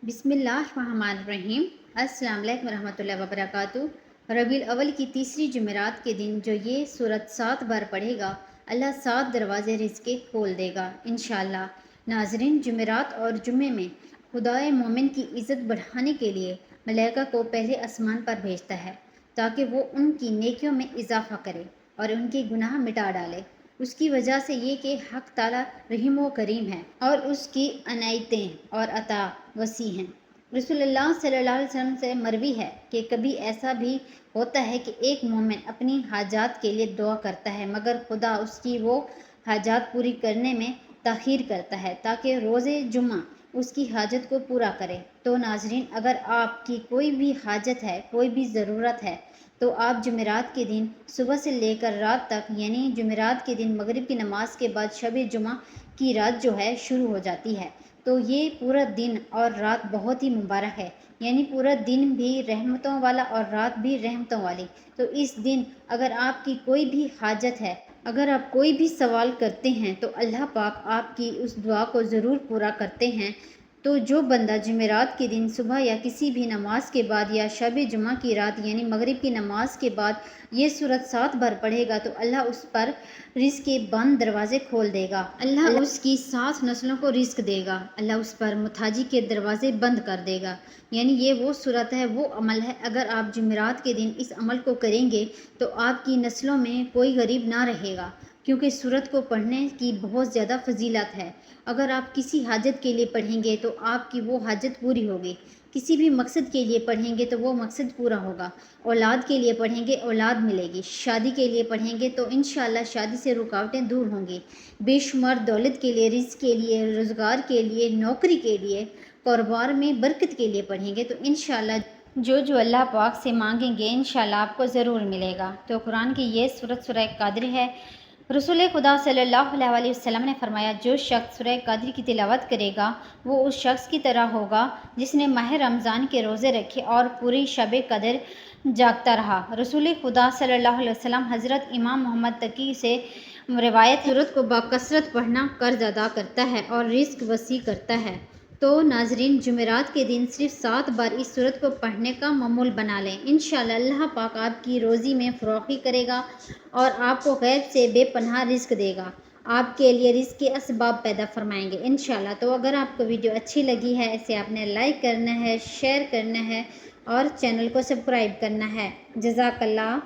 بسم اللہ الرحمن الرحیم۔ السلام علیکم ورحمۃ اللہ وبرکاتہ۔ ربیع الاول کی تیسری جمعرات کے دن جو یہ سورت 7 بار پڑھے گا، اللہ 7 دروازے رزق کے کھول دے گا انشاءاللہ۔ ناظرین، جمعرات اور جمعے میں خدائے مومن کی عزت بڑھانے کے لیے ملائکہ کو پہلے آسمان پر بھیجتا ہے تاکہ وہ ان کی نیکیوں میں اضافہ کرے اور ان کے گناہ مٹا ڈالے۔ اس کی وجہ سے یہ کہ حق تعالیٰ رحیم و کریم ہے اور اس کی عنایتیں اور عطا وسیع ہیں۔ رسول اللہ صلی اللہ علیہ وسلم سے مروی ہے کہ کبھی ایسا بھی ہوتا ہے کہ ایک مومن اپنی حاجات کے لیے دعا کرتا ہے مگر خدا اس کی وہ حاجات پوری کرنے میں تاخیر کرتا ہے تاکہ روز جمعہ اس کی حاجت کو پورا کرے۔ تو ناظرین، اگر آپ کی کوئی بھی حاجت ہے، کوئی بھی ضرورت ہے، تو آپ جمعرات کے دن صبح سے لے کر رات تک، یعنی جمعرات کے دن مغرب کی نماز کے بعد شب جمعہ کی رات جو ہے شروع ہو جاتی ہے، تو یہ پورا دن اور رات بہت ہی مبارک ہے، یعنی پورا دن بھی رحمتوں والا اور رات بھی رحمتوں والی۔ تو اس دن اگر آپ کی کوئی بھی حاجت ہے، اگر آپ کوئی بھی سوال کرتے ہیں تو اللہ پاک آپ کی اس دعا کو ضرور پورا کرتے ہیں۔ تو جو بندہ جمعرات کے دن صبح یا کسی بھی نماز کے بعد یا شب جمعہ کی رات یعنی مغرب کی نماز کے بعد یہ سورت 7 بار پڑھے گا تو اللہ اس پر رزق کے بند دروازے کھول دے گا، اللہ اس کی 7 نسلوں کو رزق دے گا، اللہ اس پر محتاجی کے دروازے بند کر دے گا۔ یعنی یہ وہ صورت ہے، وہ عمل ہے، اگر آپ جمعرات کے دن اس عمل کو کریں گے تو آپ کی نسلوں میں کوئی غریب نہ رہے گا، کیونکہ سورت کو پڑھنے کی بہت زیادہ فضیلت ہے۔ اگر آپ کسی حاجت کے لیے پڑھیں گے تو آپ کی وہ حاجت پوری ہوگی، کسی بھی مقصد کے لیے پڑھیں گے تو وہ مقصد پورا ہوگا، اولاد کے لیے پڑھیں گے اولاد ملے گی، شادی کے لیے پڑھیں گے تو انشاءاللہ شادی سے رکاوٹیں دور ہوں گی، بے شمار دولت کے لیے، رزق کے لیے، روزگار کے لیے، نوکری کے لیے، کاروبار میں برکت کے لیے پڑھیں گے تو انشاءاللہ جو اللہ پاک سے مانگیں گے انشاءاللہ آپ کو ضرور ملے گا۔ تو قرآن کی یہ سورت سورہ قدر ہے۔ رسول خدا صلی اللہ علیہ وسلم نے فرمایا، جو شخص سورہ قدر کی تلاوت کرے گا وہ اس شخص کی طرح ہوگا جس نے ماہ رمضان کے روزے رکھے اور پوری شب قدر جاگتا رہا۔ رسول خدا صلی اللہ علیہ وسلم حضرت امام محمد تقی سے روایت سورت کو بکثرت پڑھنا قرض ادا کرتا ہے اور رزق وسیع کرتا ہے۔ تو ناظرین، جمعرات کے دن صرف 7 بار اس سورت کو پڑھنے کا معمول بنا لیں، انشاءاللہ اللہ پاک آپ کی روزی میں فراخی کرے گا اور آپ کو غیب سے بے پناہ رزق دے گا، آپ کے لیے رزق کے اسباب پیدا فرمائیں گے انشاءاللہ۔ تو اگر آپ کو ویڈیو اچھی لگی ہے، اسے آپ نے لائک کرنا ہے، شیئر کرنا ہے اور چینل کو سبسکرائب کرنا ہے۔ جزاک اللہ۔